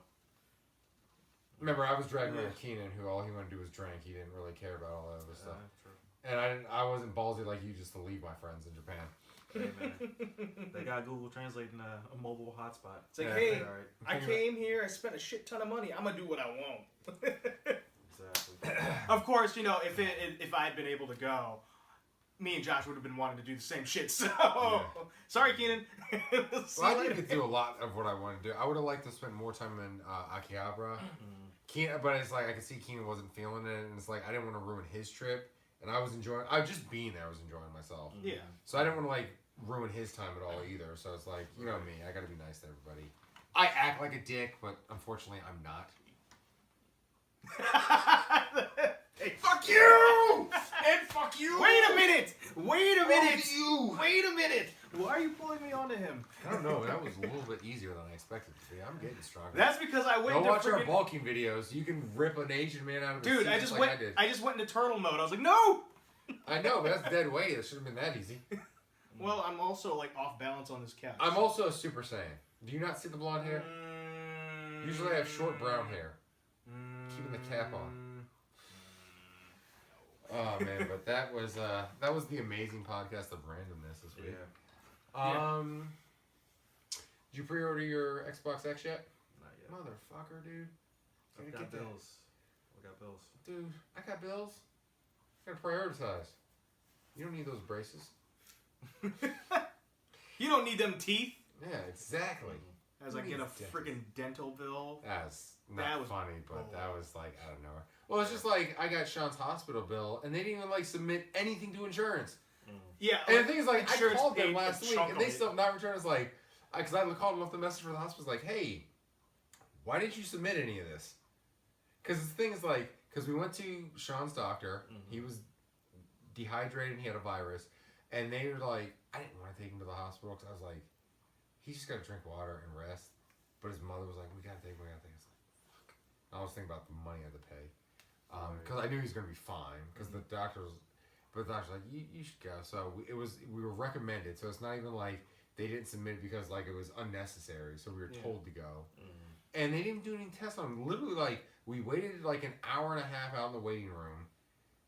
Remember, I was dragging around Keenan, who all he wanted to do was drink. He didn't really care about all that other stuff. True. And I wasn't ballsy like you just to leave my friends in Japan. Hey, man. They got Google Translate in a mobile hotspot. It's like, Yeah. hey, All right. I came here, I spent a shit ton of money. I'm gonna do what I want. Exactly. Of course, you know, if I had been able to go, me and Josh would have been wanting to do the same shit. So, sorry, Keenan. Well, I didn't get to do a lot of what I wanted to do. I would have liked to spend more time in Akihabara. Keenan, but it's like I could see Keenan wasn't feeling it, and it's like I didn't want to ruin his trip, and I was just being there. I was enjoying myself. Yeah. So I didn't want to like ruin his time at all either. So it's like, you know me, I got to be nice to everybody. I act like a dick, but unfortunately, I'm not. Hey, fuck you! And fuck you! Wait a minute! Wait a minute! You! Wait a minute! Why are you pulling me onto him? I don't know. That was a little bit easier than I expected it to be. I'm getting stronger. That's because I went Go into watch our freaking... bulking videos. You can rip an Asian man out of a Dude, seat I just just like went. I did. I just went into turtle mode. I was like, no. I know, but that's dead weight. It should have been that easy. Well, I'm also like off balance on this couch. I'm also a Super Saiyan. Do you not see the blonde hair? Usually I have short brown hair. Keeping the cap on. Oh man, but that was the amazing podcast of randomness this week. Yeah. Did you pre-order your Xbox X yet? Not yet. Motherfucker, dude. I got bills. I got bills. Dude, I got bills. I gotta prioritize. You don't need those braces. You don't need them teeth. Yeah, exactly. As I get a Dentist. freaking dental bill. That's not That was funny, but bull. that was like out of nowhere. Well, it's just like I got Sean's hospital bill, and they didn't even like submit anything to insurance. Yeah. And the thing is, like, I insurance called them paid last a week, chunk and of they it. still have not returned. It's like, because I called them off the message for the hospital, like, hey, why didn't you submit any of this? Because the thing is, like, because we went to Sean's doctor, he was dehydrated, and he had a virus, and they were like, I didn't want to take him to the hospital because I was like, he's just got to drink water and rest. But his mother was like, we got to take him, we got to take him. I was like, fuck. I was thinking about the money I had to pay. Because I knew he was going to be fine. Because the doctor was like, you should go. So we were recommended. So it's not even like they didn't submit it because like it was unnecessary. So we were told to go. And they didn't do any tests on him. Literally, like, we waited like an hour and a half out in the waiting room.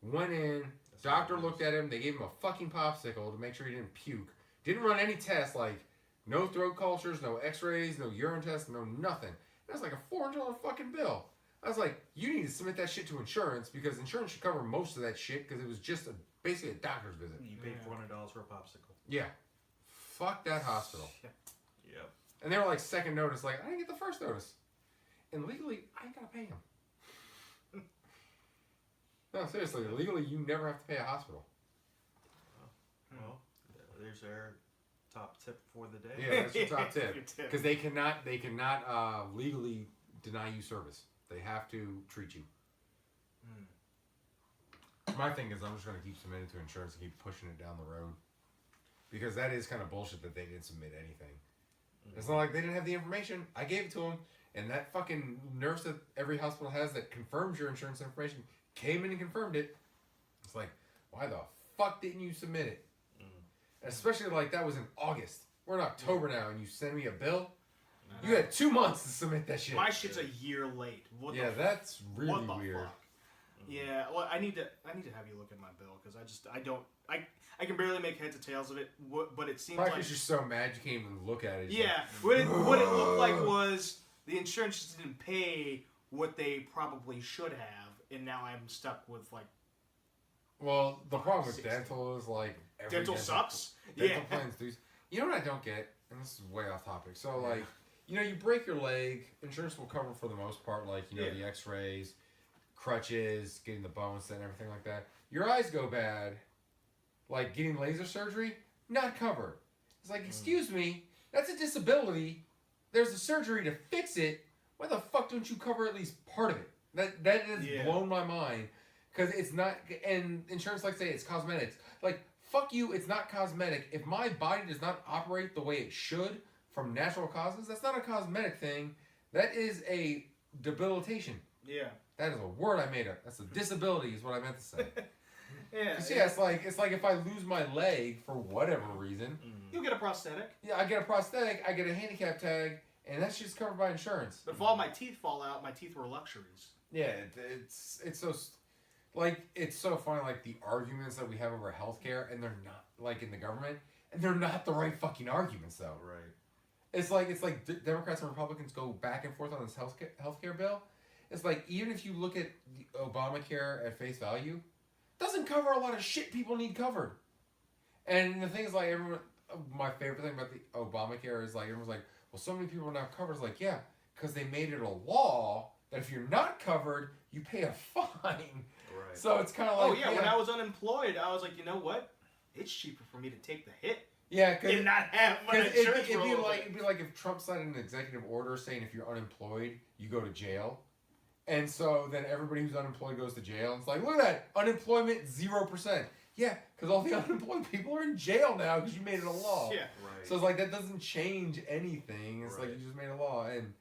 Went in. Doctor looked at him. They gave him a fucking popsicle to make sure he didn't puke. Didn't run any tests, like no throat cultures, no x-rays, no urine tests, no nothing. That's like a $400 fucking bill. I was like, you need to submit that shit to insurance because insurance should cover most of that shit because it was just basically a doctor's visit. You paid $400 for a popsicle. Yeah. Fuck that hospital. Yep. And they were like second notice, like, I didn't get the first notice. And legally, I ain't gotta pay him. No, seriously, legally, you never have to pay a hospital. Well, there's our top tip for the day. Yeah, that's your top tip. Your tip. Because they cannot legally deny you service. They have to treat you. My thing is, I'm just going to keep submitting to insurance and keep pushing it down the road. Because that is kind of bullshit that they didn't submit anything. It's not like they didn't have the information. I gave it to them. And that fucking nurse that every hospital has that confirms your insurance information came in and confirmed it. It's like, why the fuck didn't you submit it? Especially like that was in August. We're in October now, and you send me a bill. You had 2 months to submit that shit. My shit's a year late. What Yeah, the that's really what the weird. fuck? Yeah, well, I need to have you look at my bill because I can barely make heads or tails of it. But it seems Probably like because you're so mad you can't even look at it. It's yeah. What it looked like was the insurance just didn't pay what they probably should have, and now I'm stuck with like Well, the problem with 60. dental is like every dental sucks. Dental Yeah. plans do. You know what I don't get, and this is way off topic. So like, you know, you break your leg, insurance will cover for the most part, like you know Yeah. the X-rays, crutches, getting the bones set, and everything like that. Your eyes go bad, like getting laser surgery, not covered. It's like, excuse me, that's a disability. There's a surgery to fix it. Why the fuck don't you cover at least part of it? That has blown my mind. Because it's not, and insurance like say it's cosmetics. Like, fuck you, it's not cosmetic. If my body does not operate the way it should, from natural causes, that's not a cosmetic thing. That is a debilitation. Yeah. That is a word I made up. That's a disability is what I meant to say. Yeah. It's like if I lose my leg for whatever reason, you'll get a prosthetic. yeah, I get a prosthetic, I get a handicap tag, and that's just covered by insurance. But if all my teeth fall out, my teeth were luxuries. Yeah, it's so like it's so funny like the arguments that we have over healthcare, and they're not like in the government, and they're not the right fucking arguments though. Right. It's like Democrats and Republicans go back and forth on this healthcare bill. It's like even if you look at the Obamacare at face value, it doesn't cover a lot of shit people need covered. And the thing is, like, everyone, my favorite thing about the Obamacare is like everyone's like, well, so many people are not covered. It's like, yeah, because they made it a law that if you're not covered, you pay a fine. Right. So it's kind of like, Oh yeah, when I was unemployed, I was like, you know what? It's cheaper for me to take the hit yeah, because and not have my insurance for a little bit. it'd be like if Trump signed an executive order saying if you're unemployed, you go to jail. And so then everybody who's unemployed goes to jail. And it's like, look at that, unemployment 0%. Yeah, because all the unemployed people are in jail now because you made it a law. Yeah. Right. So it's like that doesn't change anything. It's like Right. you just made a law. And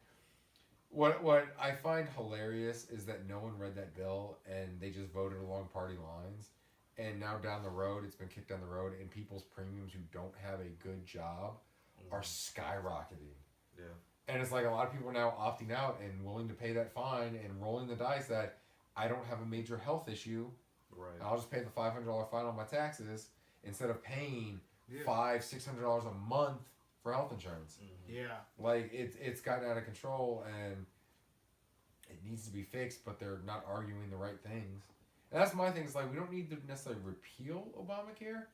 what I find hilarious is that no one read that bill and they just voted along party lines. And now down the road, it's been kicked down the road, and people's premiums who don't have a good job are skyrocketing. Yeah. And it's like a lot of people are now opting out and willing to pay that fine and rolling the dice that I don't have a major health issue. Right. I'll just pay the $500 fine on my taxes instead of paying Yeah. $500-$600 a month for health insurance. Yeah. Like it's gotten out of control and it needs to be fixed, but they're not arguing the right things. And that's my thing. It's like we don't need to necessarily repeal Obamacare.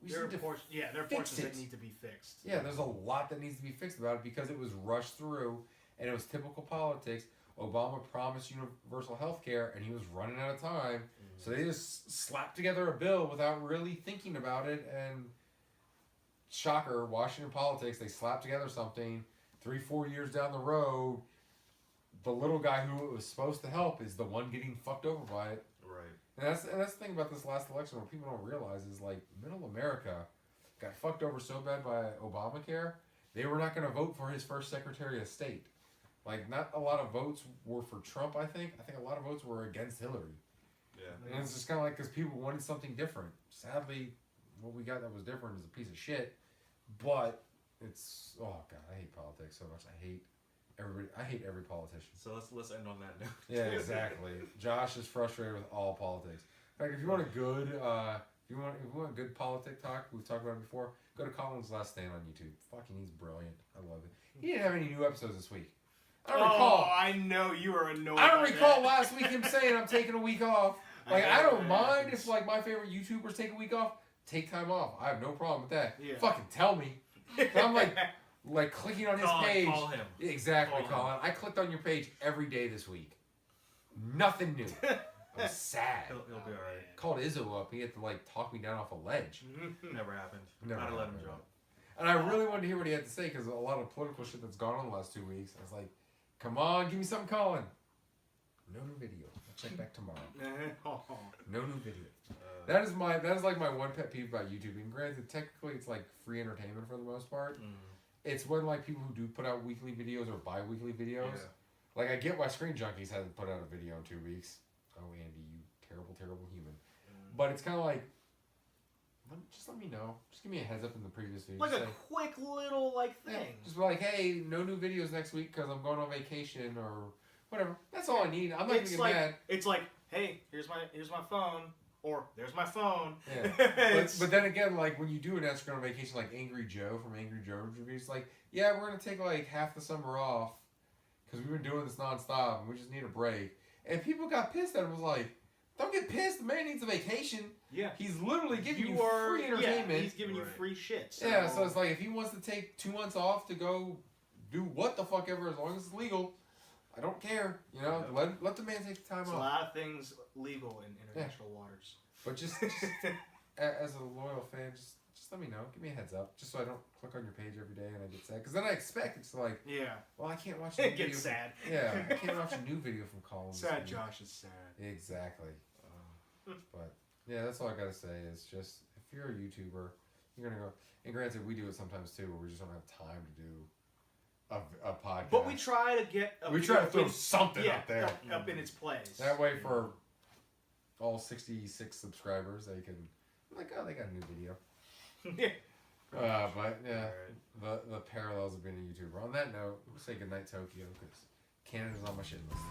We just There are need to there are fix portions that it. need to be fixed. Yeah, there's a lot that needs to be fixed about it because it was rushed through and it was typical politics. Obama promised universal health care and he was running out of time. So they just slapped together a bill without really thinking about it. And shocker, Washington politics, they slapped together something 3-4 years down the road. The little guy who it was supposed to help is the one getting fucked over by it. Right. And that's the thing about this last election, what people don't realize is like middle America got fucked over so bad by Obamacare, they were not going to vote for his first Secretary of State. Like, not a lot of votes were for Trump, I think. I think a lot of votes were against Hillary. Yeah. And it's just kind of like, because people wanted something different. Sadly, what we got that was different is a piece of shit. But it's, oh God, I hate politics so much. I hate every politician. So let's end on that note. Yeah, exactly. Josh is frustrated with all politics. In fact, if you want a good, if you want good politic talk, we've talked about it before. Go to Colin's Last Stand on YouTube. Fucking, he's brilliant. I love it. He didn't have any new episodes this week. I don't recall. I know you are annoyed. I don't by recall that. last week him saying I'm taking a week off. Like I don't mind if like my favorite YouTubers take a week off. Take time off. I have no problem with that. Yeah. Fucking tell me. But I'm like clicking on his page. Call him. Exactly, Call Colin. I clicked on your page every day this week. Nothing new. I was sad. He'll be alright. Called Izzo up. He had to like talk me down off a ledge. Never happened. Never I'd have let him happened. jump. And I really wanted to hear what he had to say because a lot of political shit that's gone on the last 2 weeks. I was like, come on, give me something, Colin. No new video. I'll check back tomorrow. No new video. That is like my one pet peeve about YouTube. And granted, technically it's like free entertainment for the most part. It's when like people who do put out weekly videos or bi-weekly videos. Yeah. Like I get why Screen Junkies hasn't put out a video in 2 weeks. Oh Andy, you terrible, terrible human. But it's kind of like, just let me know. Just give me a heads up in the previous video. Like Just a say, quick little yeah, thing. just be like, hey, no new videos next week because I'm going on vacation or whatever. That's all I need. I'm not gonna get mad. It's like, hey, here's my phone, or there's my phone. Yeah. But then again, like when you do an Instagram on vacation, like Angry Joe from Angry Joe Reviews, like, yeah, we're gonna take like half the summer off because we've been doing this nonstop and we just need a break. And people got pissed at him. Was like, don't get pissed. The man needs a vacation. Yeah. He's literally giving you free entertainment. Yeah, he's giving you free shit. So. Yeah, so it's like if he wants to take 2 months off to go do what the fuck ever, as long as it's legal, I don't care. You know, let the man take the time There's off. a lot of things legal in international waters. But just as a loyal fan, just let me know. Give me a heads up, just so I don't click on your page every day and I get sad. Because then I expect it's like, yeah, well, I can't watch. A new it gets video sad. Yeah, I can't watch a new video from Colin. Sad Josh is sad. Exactly. But yeah, that's all I gotta say is just if you're a YouTuber, you're gonna go. And granted, we do it sometimes too, where we just don't have time to do a podcast. But we try to get. We try to throw something up there. Up in its place. That way, for all 66 subscribers, they can like, oh, they got a new video. But yeah, the parallels of being a YouTuber. On that note, we'll say goodnight, Tokyo, because Canada's on my shit list.